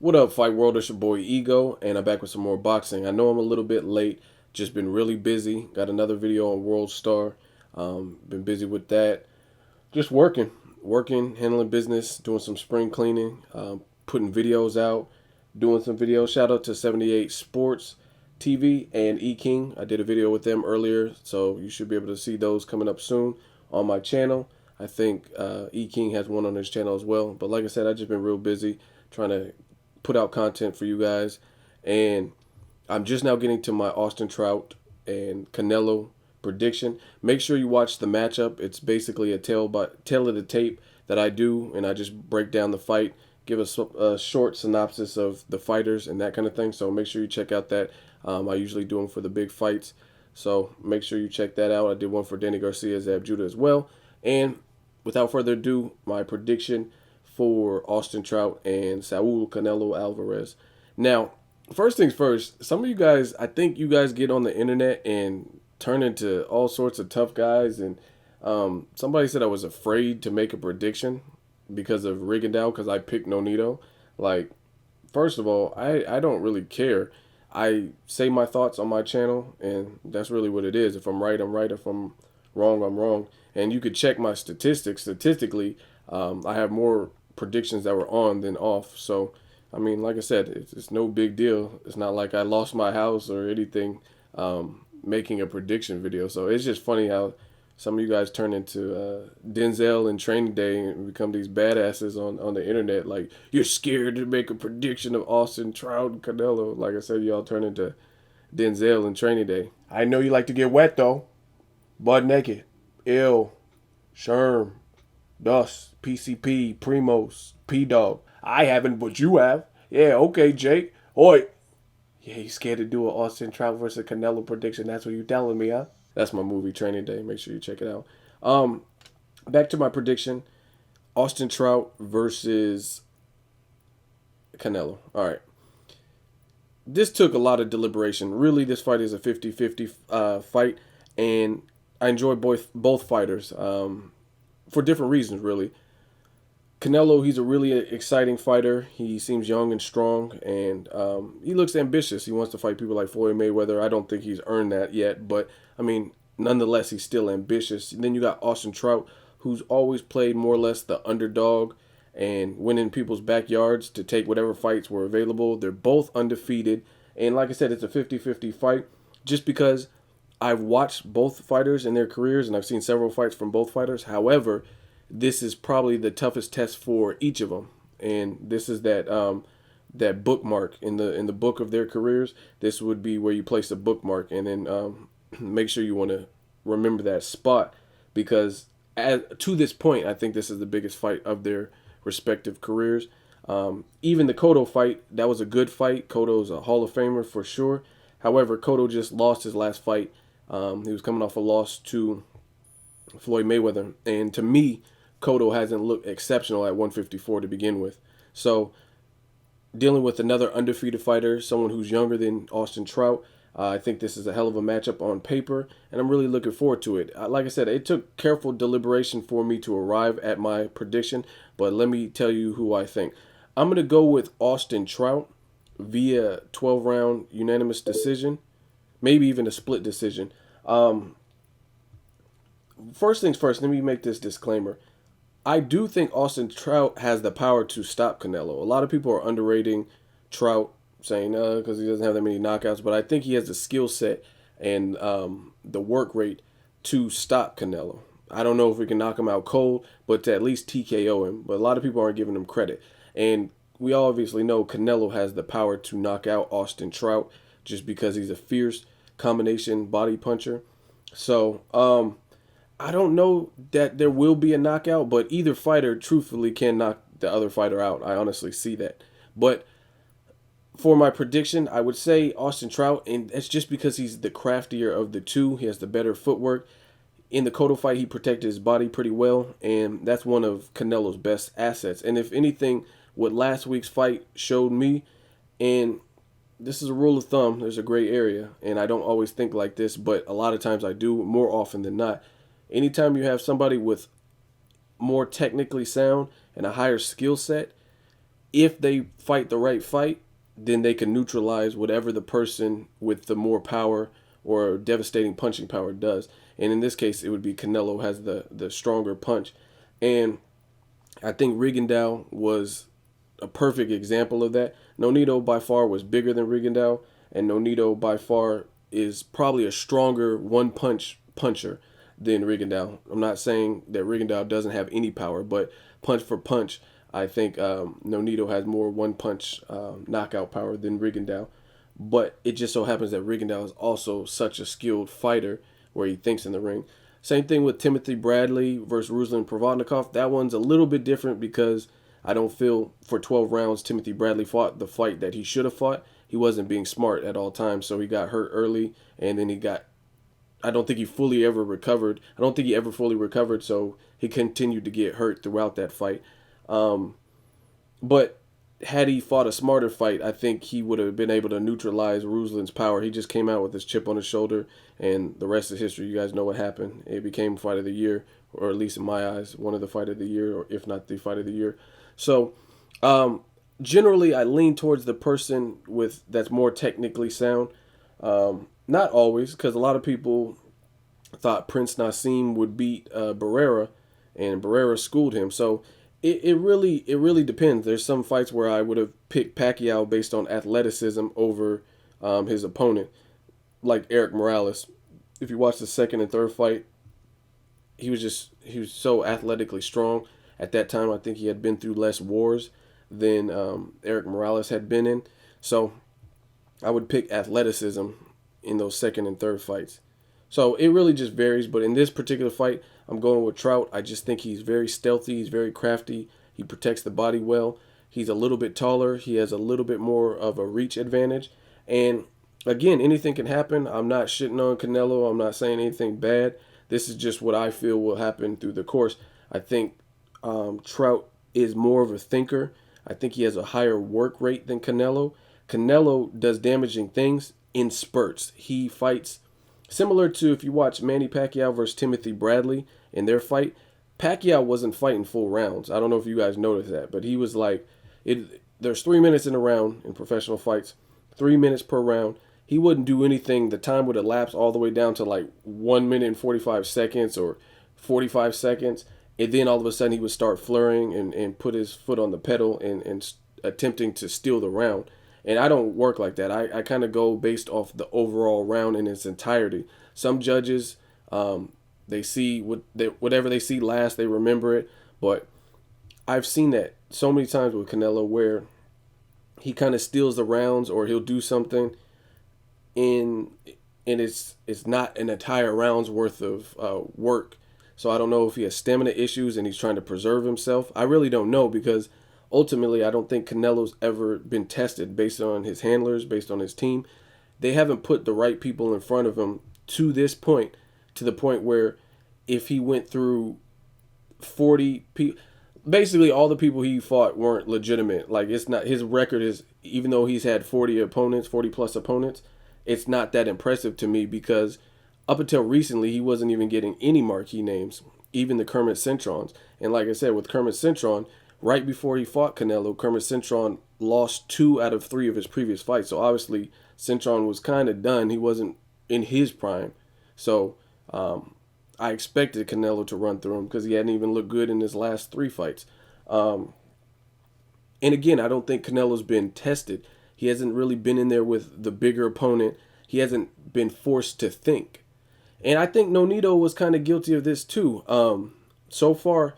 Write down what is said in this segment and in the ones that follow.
What up, Fight World? It's your boy Ego, and I'm back with some more boxing. I know I'm a little bit late, just been really busy. Got another video on World Star. Been busy with that. Just working, handling business, doing some spring cleaning, putting videos out, doing some videos. Shout out to 78 Sports TV and E King. I did a video with them earlier, so you should be able to see those coming up soon on my channel. I think E King has one on his channel as well. But like I said, I've just been real busy trying to put out content for you guys, and I'm just now getting to my Austin Trout and Canelo prediction. Make sure you watch the matchup. It's basically a tail of the tape that I do, and I just break down the fight, give a short synopsis of the fighters and that kind of thing. So make sure you check out that. I usually do them for the big fights, so make sure you check that out. I did one for Danny Garcia, Zab Judah as well. And without further ado, my prediction for Austin Trout and Saul Canelo Alvarez. Now, first things first, some of you guys, I think you guys get on the internet and turn into all sorts of tough guys. And somebody said I was afraid to make a prediction because of Rigondeaux because I picked Nonito. Like, first of all, I don't really care. I say my thoughts on my channel, and that's really what it is. If I'm right, I'm right. If I'm wrong, I'm wrong. And you could check my statistics. Statistically, I have more predictions that were on than off. So, I mean, like I said, it's no big deal. It's not like I lost my house or anything making a prediction video. So it's just funny how some of you guys turn into Denzel in Training Day and become these badasses on the internet. Like, you're scared to make a prediction of Austin Trout and Canelo. Like I said, y'all turn into Denzel in Training Day. I know you like to get wet, though. Butt naked. Ill. Sherm. Dust, PCP, Primos, P-Dog. I haven't, but you have. Yeah, okay, Jake. Oi. Yeah, you scared to do an Austin Trout versus Canelo prediction. That's what you telling me, huh? That's my movie, Training Day. Make sure you check it out. Back to my prediction. Austin Trout versus Canelo. All right. This took a lot of deliberation. Really, this fight is a 50-50 fight, and I enjoy both fighters. For different reasons, really. Canelo, he's a really exciting fighter. He seems young and strong, and he looks ambitious. He wants to fight people like Floyd Mayweather. I don't think he's earned that yet, but, I mean, nonetheless, he's still ambitious. And then you got Austin Trout, who's always played more or less the underdog and went in people's backyards to take whatever fights were available. They're both undefeated, and like I said, it's a 50-50 fight just because I've watched both fighters in their careers, and I've seen several fights from both fighters. However, this is probably the toughest test for each of them, and this is that bookmark in the book of their careers. This would be where you place a bookmark, and then make sure you want to remember that spot because to this point, I think this is the biggest fight of their respective careers. Even the Cotto fight, that was a good fight. Cotto's a Hall of Famer for sure. However, Cotto just lost his last fight. He was coming off a loss to Floyd Mayweather. And to me, Cotto hasn't looked exceptional at 154 to begin with. So dealing with another undefeated fighter, someone who's younger than Austin Trout, I think this is a hell of a matchup on paper, and I'm really looking forward to it. Like I said, it took careful deliberation for me to arrive at my prediction, but let me tell you who I think. I'm going to go with Austin Trout via 12-round unanimous decision, maybe even a split decision. First things first, let me make this disclaimer. I do think Austin Trout has the power to stop Canelo. A lot of people are underrating Trout, saying because he doesn't have that many knockouts, but I think he has the skill set and the work rate to stop Canelo. I don't know if we can knock him out cold, but to at least TKO him. But a lot of people aren't giving him credit. And we obviously know Canelo has the power to knock out Austin Trout just because he's a fierce combination body puncher. So, I don't know that there will be a knockout, but either fighter truthfully can knock the other fighter out. I honestly see that. But for my prediction, I would say Austin Trout, and it's just because he's the craftier of the two. He has the better footwork. In the Cotto fight, he protected his body pretty well, and that's one of Canelo's best assets. And if anything, what last week's fight showed me, and this is a rule of thumb, there's a gray area, and I don't always think like this, but a lot of times I do, more often than not. Anytime you have somebody with more technically sound and a higher skill set, if they fight the right fight, then they can neutralize whatever the person with the more power or devastating punching power does. And in this case, it would be Canelo has the stronger punch. And I think Rigondeaux was a perfect example of that. Nonito by far was bigger than Rigondeaux, and Nonito by far is probably a stronger one puncher than Rigondeaux. I'm not saying that Rigondeaux doesn't have any power, but punch for punch, I think Nonito has more one punch knockout power than Rigondeaux. But it just so happens that Rigondeaux is also such a skilled fighter where he thinks in the ring. Same thing with Timothy Bradley versus Ruslan Provodnikov. That one's a little bit different because I don't feel for 12 rounds Timothy Bradley fought the fight that he should have fought. He wasn't being smart at all times, so he got hurt early, and then I don't think he fully ever recovered. I don't think he ever fully recovered, so he continued to get hurt throughout that fight. But had he fought a smarter fight, I think he would have been able to neutralize Ruslan's power. He just came out with his chip on his shoulder, and the rest is history. You guys know what happened. It became Fight of the Year, or at least in my eyes, one of the Fight of the Year, or if not the Fight of the Year. So, generally, I lean towards the person that's more technically sound. Not always, because a lot of people thought Prince Nassim would beat Barrera, and Barrera schooled him. So it really depends. There's some fights where I would have picked Pacquiao based on athleticism over his opponent, like Eric Morales. If you watch the second and third fight, he was so athletically strong. At that time, I think he had been through less wars than Eric Morales had been in. So I would pick athleticism in those second and third fights. So it really just varies. But in this particular fight, I'm going with Trout. I just think he's very stealthy. He's very crafty. He protects the body well. He's a little bit taller. He has a little bit more of a reach advantage. And again, anything can happen. I'm not shitting on Canelo. I'm not saying anything bad. This is just what I feel will happen through the course. I think Trout is more of a thinker. I think he has a higher work rate than Canelo. Canelo does damaging things in spurts. He fights similar to if you watch Manny Pacquiao versus Timothy Bradley in their fight. Pacquiao wasn't fighting full rounds. I don't know if you guys noticed that, but he was like, there's 3 minutes in a round in professional fights, 3 minutes per round. He wouldn't do anything. The time would elapse all the way down to like 1 minute and 45 seconds or 45 seconds. And then all of a sudden he would start flurrying and put his foot on the pedal and attempting to steal the round. And I don't work like that. I kind of go based off the overall round in its entirety. Some judges, they see whatever they see last, they remember it. But I've seen that so many times with Canelo where he kind of steals the rounds or he'll do something and it's not an entire round's worth of work. So I don't know if he has stamina issues and he's trying to preserve himself. I really don't know because ultimately I don't think Canelo's ever been tested based on his handlers, based on his team. They haven't put the right people in front of him to this point, to the point where if he went through 40 people, basically all the people he fought weren't legitimate. Like it's not, his record is, even though he's had 40 plus opponents, it's not that impressive to me because up until recently, he wasn't even getting any marquee names, even the Kermit Centrons. And like I said, with Kermit Centron, right before he fought Canelo, Kermit Centron lost 2 out of 3 of his previous fights. So obviously, Centron was kind of done. He wasn't in his prime. So I expected Canelo to run through him because he hadn't even looked good in his last 3 fights. And again, I don't think Canelo's been tested. He hasn't really been in there with the bigger opponent. He hasn't been forced to think. And I think Nonito was kind of guilty of this too. So far,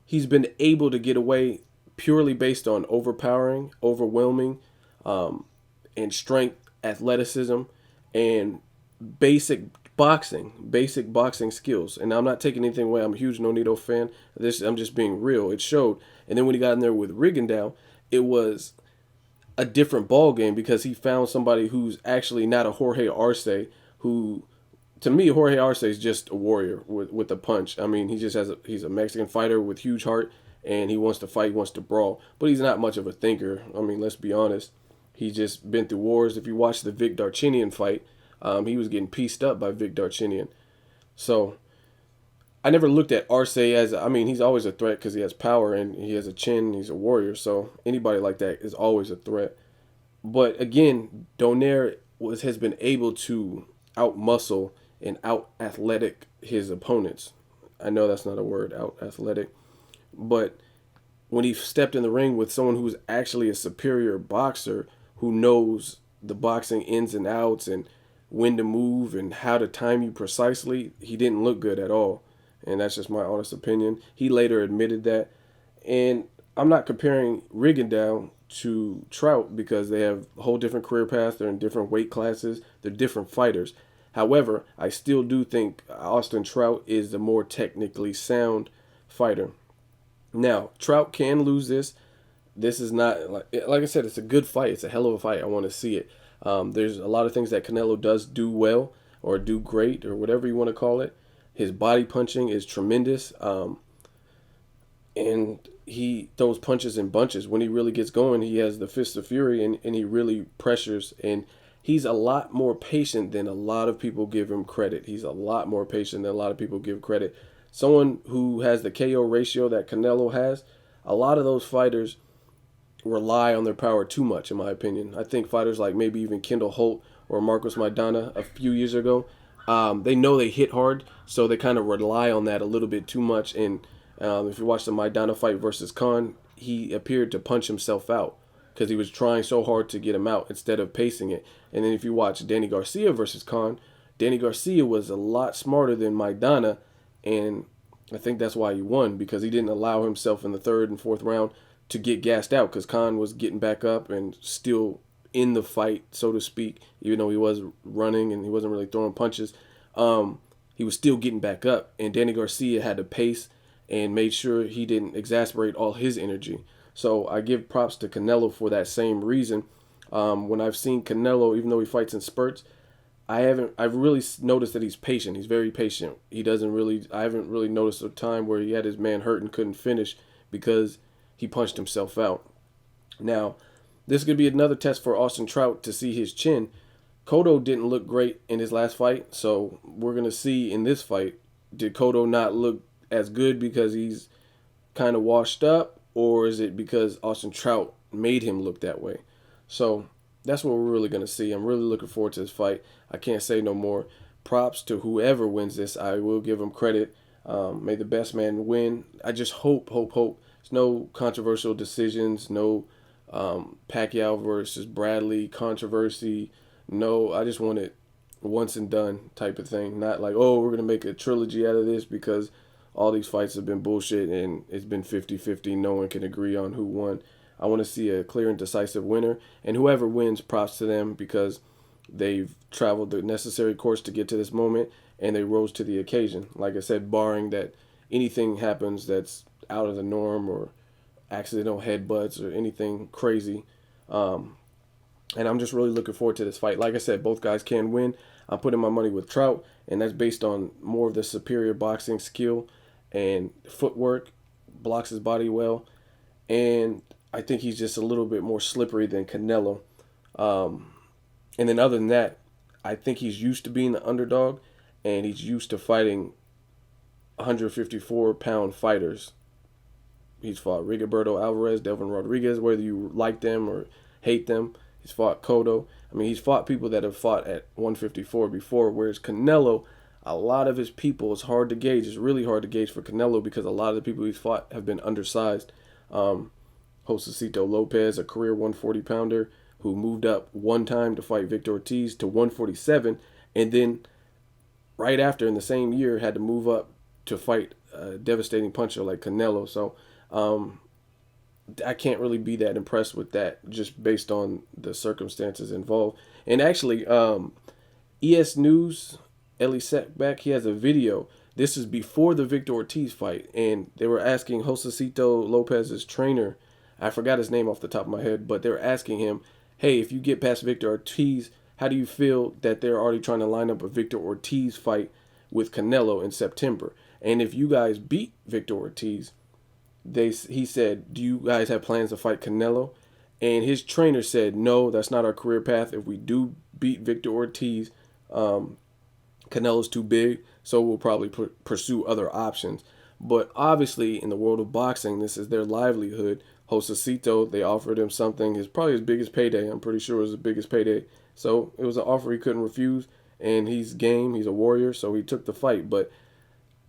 he's been able to get away purely based on overpowering, overwhelming, and strength, athleticism, and basic boxing skills. And I'm not taking anything away. I'm a huge Nonito fan. I'm just being real. It showed. And then when he got in there with Rigondeaux, it was a different ball game because he found somebody who's actually not a Jorge Arce who. To me, Jorge Arce is just a warrior with a punch. I mean, he's a Mexican fighter with huge heart, and he wants to fight, he wants to brawl. But he's not much of a thinker. I mean, let's be honest. He's just been through wars. If you watch the Vic Darchinyan fight, he was getting pieced up by Vic Darchinyan. So I never looked at Arce as, I mean, he's always a threat because he has power and he has a chin. He's a warrior. So anybody like that is always a threat. But again, Donaire has been able to out muscle and out athletic his opponents. I know that's not a word, out athletic. But when he stepped in the ring with someone who's actually a superior boxer who knows the boxing ins and outs and when to move and how to time you precisely, he didn't look good at all. And that's just my honest opinion. He later admitted that. And I'm not comparing Rigondeaux to Trout because they have a whole different career path. They're in different weight classes. They're different fighters. However, I still do think Austin Trout is the more technically sound fighter. Now, Trout can lose this. This is not, like I said, it's a good fight. It's a hell of a fight. I want to see it. There's a lot of things that Canelo does do well or do great or whatever you want to call it. His body punching is tremendous. And he throws punches in bunches. When he really gets going, he has the fist of fury and he really pressures. And he's a lot more patient than a lot of people give him credit. He's a lot more patient than a lot of people give credit. Someone who has the KO ratio that Canelo has, a lot of those fighters rely on their power too much, in my opinion. I think fighters like maybe even Kendall Holt or Marcos Maidana a few years ago, they know they hit hard, so they kind of rely on that a little bit too much. And if you watch the Maidana fight versus Khan, he appeared to punch himself out because he was trying so hard to get him out instead of pacing it. And then if you watch Danny Garcia versus Khan, Danny Garcia was a lot smarter than Maidana, and I think that's why he won, because he didn't allow himself in the third and fourth round to get gassed out, because Khan was getting back up and still in the fight, so to speak, even though he was running and he wasn't really throwing punches. He was still getting back up, and Danny Garcia had to pace and made sure he didn't exasperate all his energy. So I give props to Canelo for that same reason. When I've seen Canelo, even though he fights in spurts, I've really noticed that he's patient. He's very patient. I haven't really noticed a time where he had his man hurt and couldn't finish because he punched himself out. Now, this could be another test for Austin Trout to see his chin. Cotto didn't look great in his last fight, so we're going to see in this fight, did Cotto not look as good because he's kind of washed up, or is it because Austin Trout made him look that way? So that's what we're really going to see. I'm really looking forward to this fight. I can't say no more. Props to whoever wins this. I will give him credit. May the best man win. I just hope. There's no controversial decisions, no Pacquiao versus Bradley controversy. No, I just want it once and done type of thing. Not like, oh, we're going to make a trilogy out of this because all these fights have been bullshit and it's been 50-50. No one can agree on who won. I want to see a clear and decisive winner. And whoever wins, props to them because they've traveled the necessary course to get to this moment and they rose to the occasion. Like I said, barring that anything happens that's out of the norm or accidental headbutts or anything crazy. And I'm just really looking forward to this fight. Like I said, both guys can win. I'm putting my money with Trout, and that's based on more of the superior boxing skill and footwork, blocks his body well, and I think he's just a little bit more slippery than Canelo. And then other than that, I think he's used to being the underdog, and he's used to fighting 154-pound fighters. He's fought Rigoberto Alvarez, Delvin Rodriguez, whether you like them or hate them. He's fought Cotto. I mean, he's fought people that have fought at 154 before, whereas Canelo, a lot of his people, it's hard to gauge. It's really hard to gauge for Canelo because a lot of the people he's fought have been undersized. Josecito Lopez, a career 140-pounder who moved up one time to fight Victor Ortiz to 147, and then right after in the same year had to move up to fight a devastating puncher like Canelo. So I can't really be that impressed with that just based on the circumstances involved. And actually, ES News, Ellie Setback, he has a video. This is before the Victor Ortiz fight, and they were asking Josecito Lopez's trainer, I forgot his name off the top of my head, but they were asking him, hey, if you get past Victor Ortiz, how do you feel that they're already trying to line up a Victor Ortiz fight with Canelo in September? And if you guys beat Victor Ortiz, he said, do you guys have plans to fight Canelo? And his trainer said, no, that's not our career path. If we do beat Victor Ortiz, Canelo's too big. so we'll probably pursue other options. But obviously, in the world of boxing, this is their livelihood. Josecito, they offered him something. It's probably his biggest payday. I'm pretty sure it was the biggest payday. So it was an offer he couldn't refuse, and he's game. He's a warrior, so he took the fight. But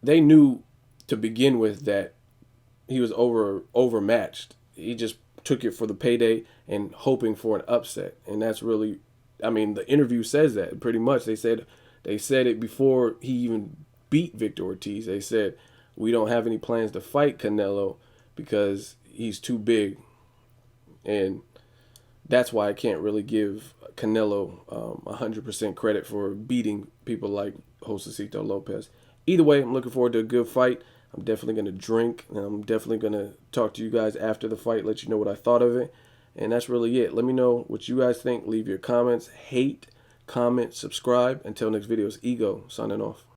they knew to begin with that he was overmatched. He just took it for the payday and hoping for an upset, and that's really, I mean, the interview says that pretty much. They said it before he even beat Victor Ortiz. They said we don't have any plans to fight Canelo because he's too big, and that's why I can't really give Canelo 100% credit for beating people like Josecito Lopez. Either way, I'm looking forward to a good fight. I'm definitely going to drink, and I'm definitely going to talk to you guys after the fight, let you know what I thought of it. And that's really it. Let me know what you guys think. Leave your comments. Hate, comment, subscribe. Until next video, it's Ego signing off.